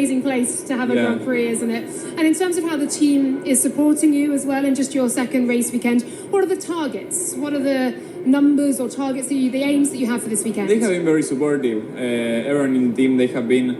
Amazing place to have a Grand Prix, isn't it? And in terms of how the team is supporting you as well in just your second race weekend, what are the targets? What are the numbers or targets the aims that you have for this weekend? They have been very supportive. Everyone in the team, they have been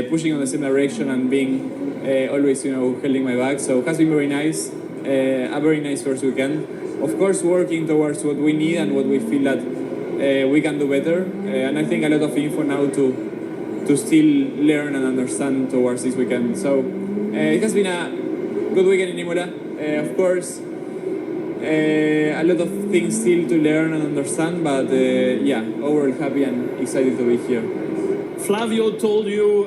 pushing on the same direction and being always, holding my back. So it has been very nice. A very nice first weekend. Of course, working towards what we need and what we feel that we can do better. And I think a lot of info now to still learn and understand towards this weekend. So it has been a good weekend in Imola. Of course, a lot of things still to learn and understand, but overall happy and excited to be here. Flavio told you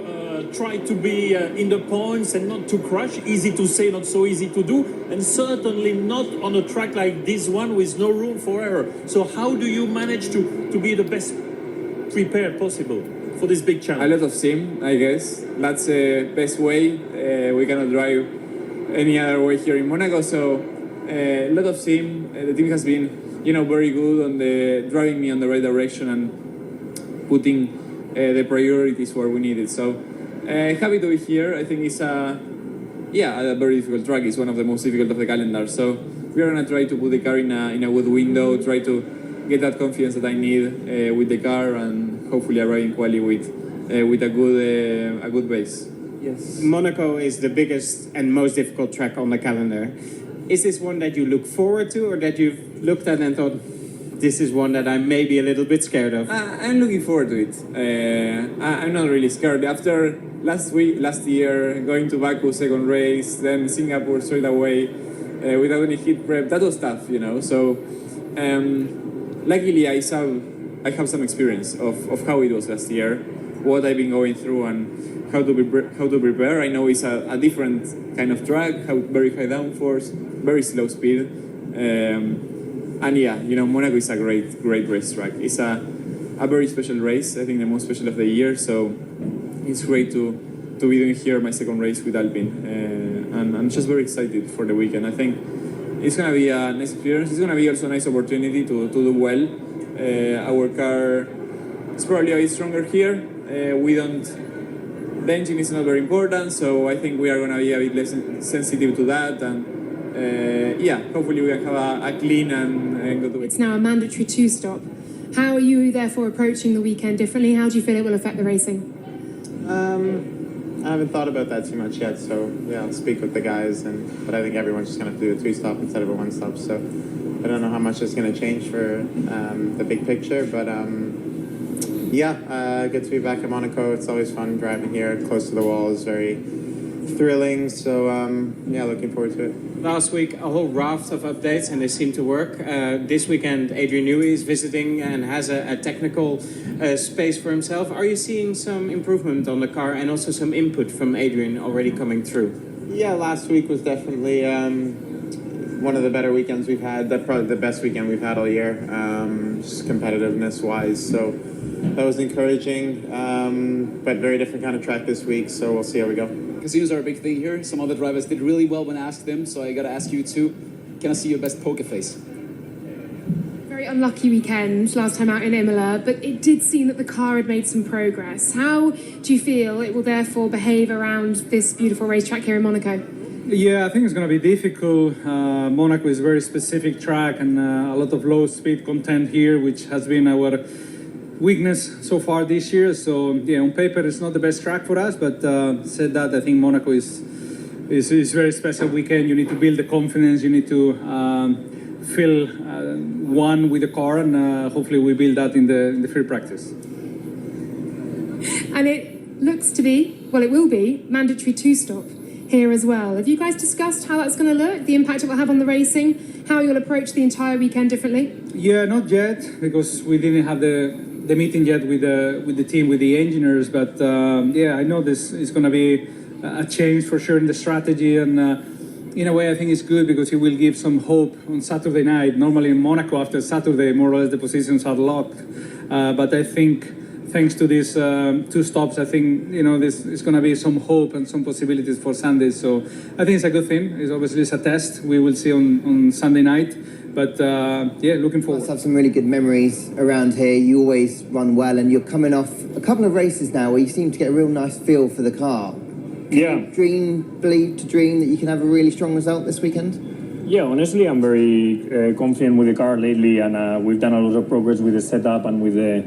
try to be in the points and not to crash. Easy to say, not so easy to do, and certainly not on a track like this one with no room for error. So how do you manage to be the best prepared possible for this big challenge? A lot of sim, I guess. That's the best way. We cannot drive any other way here in Monaco, so a lot of sim. The team has been, very good on the driving me on the right direction and putting the priorities where we need it. So happy to be here. I think it's a very difficult track. It's one of the most difficult of the calendar. So we are gonna try to put the car in a good window, try to get that confidence that I need with the car, and hopefully arrive in quali with a good base. Yes. Monaco is the biggest and most difficult track on the calendar. Is this one that you look forward to, or that you've looked at and thought, this is one that I'm maybe a little bit scared of? I'm looking forward to it. I'm not really scared. After last year, going to Baku second race, then Singapore straight away without any heat prep, that was tough, So luckily I have some experience of how it was last year, what I've been going through, and how to prepare. I know it's a different kind of track, very high downforce, very slow speed. Monaco is a great racetrack. It's a very special race. I think the most special of the year. So it's great to be doing here my second race with Alpine, and I'm just very excited for the weekend. I think it's gonna be a nice experience. It's gonna be also a nice opportunity to do well. Our car is probably a bit stronger here. The engine is not very important, so I think we are gonna be a bit less sensitive to that, and hopefully we can have a clean and good week. It's now a mandatory two-stop. How are you therefore approaching the weekend differently? How do you feel it will affect the racing? I haven't thought about that too much yet, so I'll speak with the guys, but I think everyone's just going to do a two-stop instead of a one-stop, so I don't know how much it's going to change for the big picture, but good to be back in Monaco. It's always fun driving here, close to the wall is very thrilling, so looking forward to it. Last week, a whole raft of updates, and they seem to work. This weekend, Adrian Newey is visiting and has a technical space for himself. Are you seeing some improvement on the car and also some input from Adrian already coming through? Yeah, last week was definitely one of the better weekends we've had. That's probably the best weekend we've had all year, just competitiveness-wise. So that was encouraging, but very different kind of track this week, so we'll see how we go. Casinos are a big thing here. Some other drivers did really well when asked them, so I got to ask you too. Can I see your best poker face? Very unlucky weekend last time out in Imola, but it did seem that the car had made some progress. How do you feel it will therefore behave around this beautiful racetrack here in Monaco? Yeah, I think it's going to be difficult. Monaco is a very specific track, and a lot of low speed content here, which has been our weakness so far this year. So on paper it's not the best track for us, but said that, I think Monaco is a very special weekend. You need to build the confidence, you need to feel one with the car, and hopefully we build that in the free practice. And it looks to be, it will be mandatory two-stop here as well. Have you guys discussed how that's going to look, the impact it will have on the racing, how you'll approach the entire weekend differently? Yeah, not yet, because we didn't have the meeting yet with the team, with the engineers, but I know this is going to be a change for sure in the strategy, and in a way I think it's good because it will give some hope on Saturday night. Normally in Monaco after Saturday more or less the positions are locked, but I think thanks to these two stops, I think this is going to be some hope and some possibilities for Sunday. So I think it's a good thing. It's obviously a test. We will see on Sunday night. But yeah, looking You forward. must have some really good memories around here. You always run well, and you're coming off a couple of races now where you seem to get a real nice feel for the car. Yeah. Believe to dream that you can have a really strong result this weekend? Yeah, honestly, I'm very confident with the car lately, and we've done a lot of progress with the setup and with the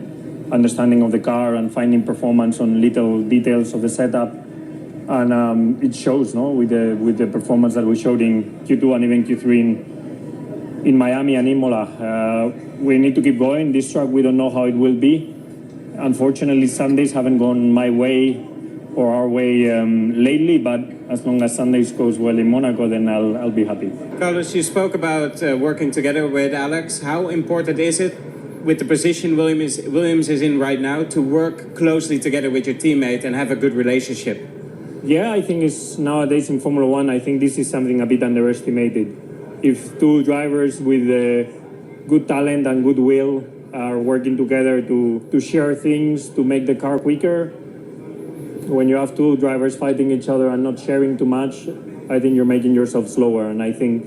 understanding of the car and finding performance on little details of the setup. And it shows, no, with the performance that we showed in Q2 and even Q3 in Miami and Imola. We need to keep going. This track, we don't know how it will be. Unfortunately, Sundays haven't gone my way or our way lately, but as long as Sundays goes well in Monaco, then I'll be happy. Carlos, you spoke about working together with Alex. How important is it, with the position Williams is in right now, to work closely together with your teammate and have a good relationship? Yeah, I think it's nowadays in Formula One, I think this is something a bit underestimated. If two drivers with good talent and goodwill are working together to share things, to make the car quicker, when you have two drivers fighting each other and not sharing too much, I think you're making yourself slower. And I think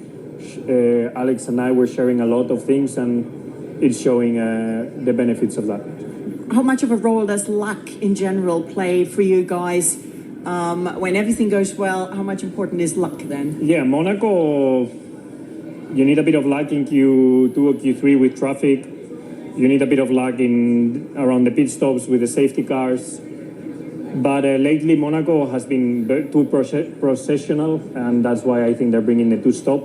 Alex and I were sharing a lot of things, and it's showing the benefits of that. How much of a role does luck in general play for you guys? When everything goes well, how much important is luck then? Yeah, Monaco, you need a bit of luck in Q2 or Q3 with traffic. You need a bit of luck around the pit stops with the safety cars. But lately, Monaco has been too processional, and that's why I think they're bringing the two-stop.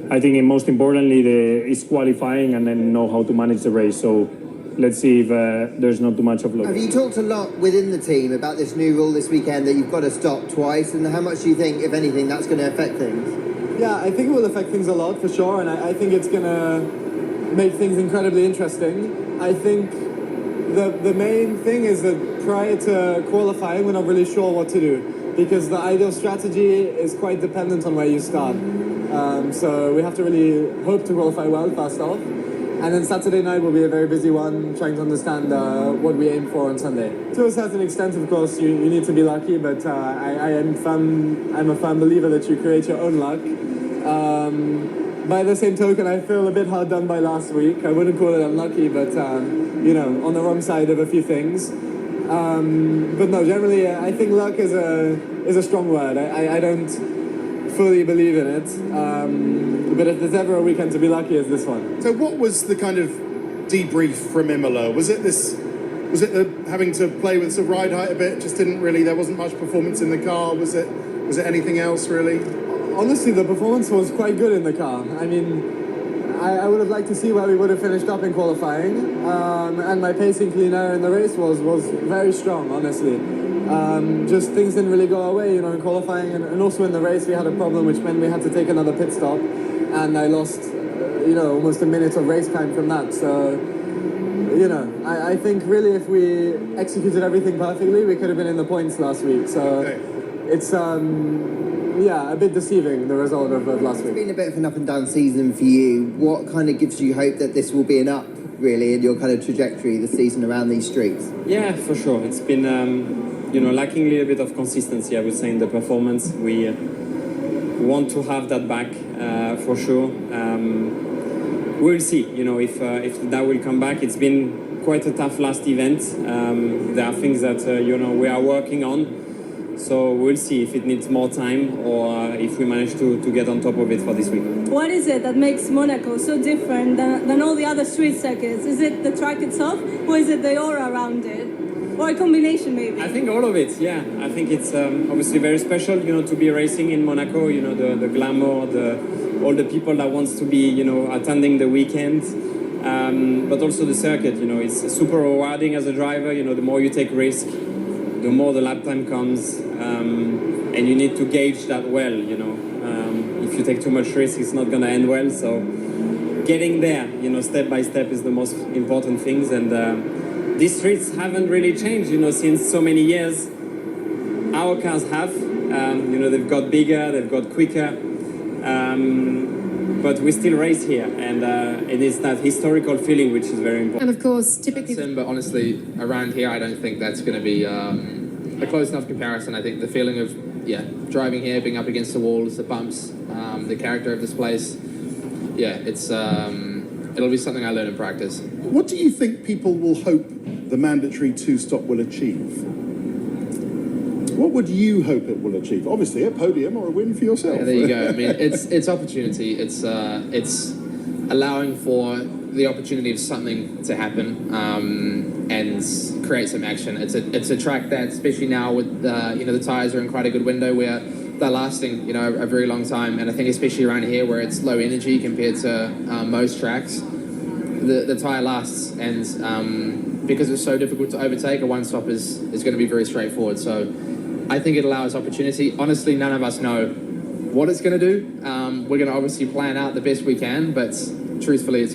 I think most importantly is qualifying and then know how to manage the race. So let's see if there's not too much of luck. Have you talked a lot within the team about this new rule this weekend that you've got to stop twice, and how much do you think, if anything, that's going to affect things? Yeah, I think it will affect things a lot for sure, and I think it's going to make things incredibly interesting. I think the main thing is that prior to qualifying, we're not really sure what to do, because the ideal strategy is quite dependent on where you start. So we have to really hope to qualify well first off. And then Saturday night will be a very busy one, trying to understand what we aim for on Sunday. To a certain extent, of course, you need to be lucky, but I'm a firm believer that you create your own luck. By the same token, I feel a bit hard done by last week. I wouldn't call it unlucky, but on the wrong side of a few things. But no, generally, I think luck is a strong word. I don't fully believe in it. But if there's ever a weekend to be lucky, it's this one. So what was the kind of debrief from Imola? Was it the having to play with the ride height a bit? Just didn't really, there wasn't much performance in the car. Was it anything else really? Honestly, the performance was quite good in the car. I mean, I would have liked to see where we would have finished up in qualifying. And my pacing clean air in the race was very strong, honestly. Just things didn't really go our way, in qualifying, and also in the race we had a problem, which meant we had to take another pit stop, and I lost, almost a minute of race time from that. So, I think really if we executed everything perfectly, we could have been in the points last week. So it's a bit deceiving, the result of last week. It's been a bit of an up and down season for you. What kind of gives you hope that this will be an up, really, in your kind of trajectory this season around these streets? Yeah, for sure. It's been, lacking a little bit of consistency, I would say, in the performance. We want to have that back, for sure. We'll see, if that will come back. It's been quite a tough last event. There are things that, we are working on. So we'll see if it needs more time or if we manage to get on top of it for this week. What is it that makes Monaco so different than all the other street circuits? Is it the track itself, or is it the aura around it? Or a combination, maybe? I think all of it, yeah. I think it's obviously very special, to be racing in Monaco, the glamour, all the people that wants to be, attending the weekend. But also the circuit, it's super rewarding as a driver. The more you take risk, the more the lap time comes, and you need to gauge that well, If you take too much risk, it's not going to end well. So getting there, step by step is the most important things. And these streets haven't really changed, since so many years. Our cars have, they've got bigger, they've got quicker, but we still race here, and it is that historical feeling which is very important. And of course, typically... But honestly, around here, I don't think that's going to be a close enough comparison. I think the feeling of, driving here, being up against the walls, the bumps, the character of this place, yeah, it's it'll be something I learn in practice. What do you think people will hope the mandatory two-stop will achieve? What would you hope it will achieve? Obviously, a podium or a win for yourself. Yeah, there you go. I mean, it's opportunity. It's allowing for the opportunity of something to happen and create some action. It's a track that, especially now with the tires are in quite a good window where they're lasting a very long time. And I think especially around here where it's low energy compared to most tracks, the tire lasts. And because it's so difficult to overtake, a one-stop is going to be very straightforward. So I think it allows opportunity. Honestly, none of us know what it's going to do. We're going to obviously plan out the best we can, but truthfully, it's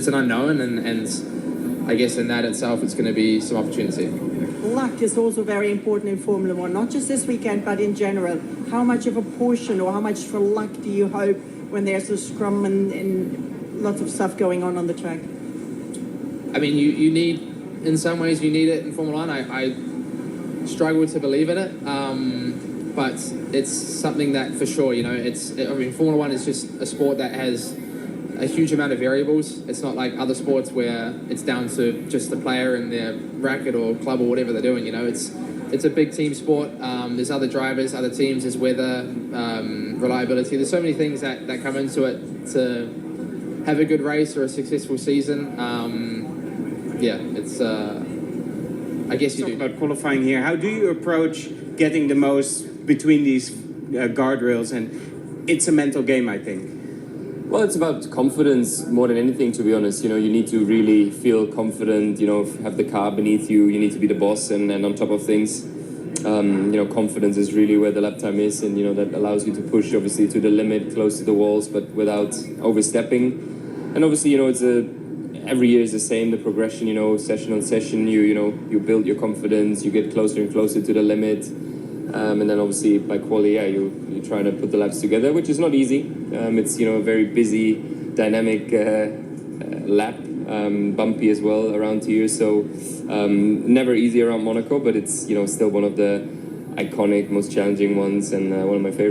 an unknown, and I guess in that itself, it's going to be some opportunity. Luck is also very important in Formula One, not just this weekend, but in general. How much of a portion or how much for luck do you hope when there's a scrum and lots of stuff going on the track? I mean, you need, in some ways, you need it in Formula One. I struggle to believe in it, but it's something that for sure, Formula One is just a sport that has a huge amount of variables. It's not like other sports where it's down to just the player and their racket or club or whatever they're doing. It's a big team sport. There's other drivers, other teams, there's weather, reliability. There's so many things that come into it to have a good race or a successful season. I guess you do. About qualifying here, how do you approach getting the most between these guardrails? And it's a mental game, I think. Well, it's about confidence more than anything, to be honest. You need to really feel confident, have the car beneath you. You need to be the boss and on top of things. Confidence is really where the lap time is, and, that allows you to push, obviously, to the limit, close to the walls, but without overstepping. And obviously, every year is the same, the progression, session on session, you build your confidence, you get closer and closer to the limit. And then obviously by quali, you're trying to put the laps together, which is not easy. It's, a very busy, dynamic lap, bumpy as well around here. So never easy around Monaco, but it's, still one of the iconic, most challenging ones and one of my favorites.